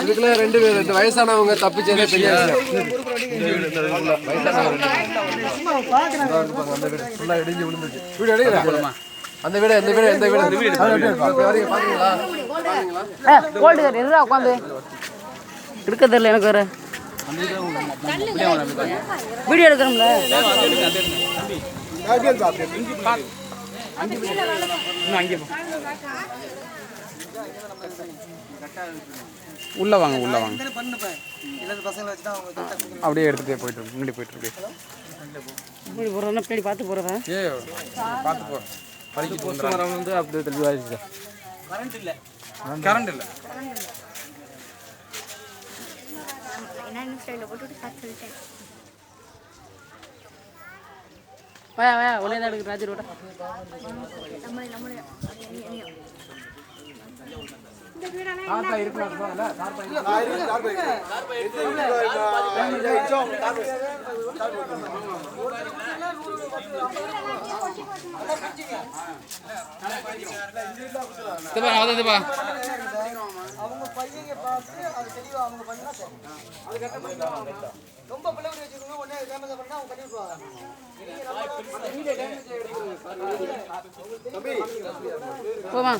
இதுக்குள்ள 2 பேர் இந்த வயசானவங்க தப்பிச்சதே தெரியாது. ஃபுல்லா இடிஞ்சு விழுந்துச்சு. வீடியோ எடுக்கறேன். அந்த வீடு எந்த வீடு பாத்தீங்களா? கோல்டு இருடா உட்காந்து எடுக்க தெரியல எனக்கு வேற வீடியோ எடுக்கிறோம்ல. உள்ள வாங்க அப்படியே எடுத்துட்டே போயிட்டு முன்னாடி போயிட்டு இப்படி போறதா பின்னாடி பார்த்து போறதா? பார்த்து போ. போஸ்ட் மரம் வந்து அப்படியே தெளிவாயிடுச்சு. கரண்ட் இல்ல வா ஒரே தான் எடுக்கு ராஜர் விட தாத்தா இருக்குல்ல தாத்தா அவங்க பையங்க பார்த்து அது தெளிவா அவங்க பண்ணா சரி. அது கட்ட பண்ணலாம். ரொம்ப பிள்ளை வச்சிருக்கோம் உடனே டேமேஜ் பண்ணா அவங்க கட்டி விட்டுருவாங்க. போமா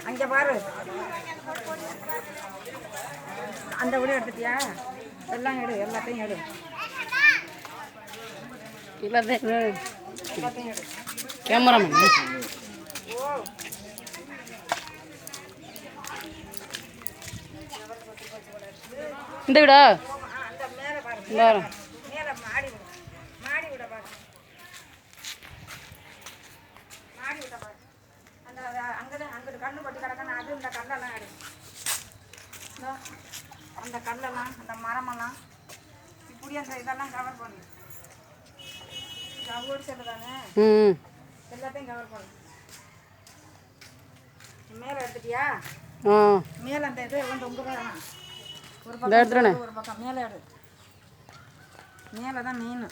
அங்கே பாரு அந்த வீடு எடுத்துட்டியா? எல்லாம் எடு எல்லாத்தையும் எடு கேமராமேன் இந்த வீடா? மேலே மாடி விட பாரு அந்த அங்கதான் அங்கிட்டு கண்ணு பட்டு கிடக்கணும். அது இந்த கல்லெல்லாம் எடு. அந்த கல்லெல்லாம் அந்த மரமெல்லாம் இப்படி அந்த இதெல்லாம் கவர் பண்ணு. அவங்க செல்லு தானே எல்லாத்தையும் கவர் பண்ணு. மேலே எடுத்துட்டியா? மேலே அந்த இது வந்து உங்க ஒரு பக்கம் ஒரு பக்கம் மேலே எடு. மேலே தான் மீன்.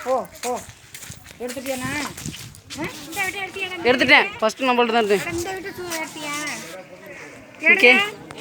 போ எடுத்துட்டியாண்ணா? எடுத்துட்டேன். ஃபர்ஸ்ட் நம்மள்ட்ட தான் எடுத்தேன். ஓகே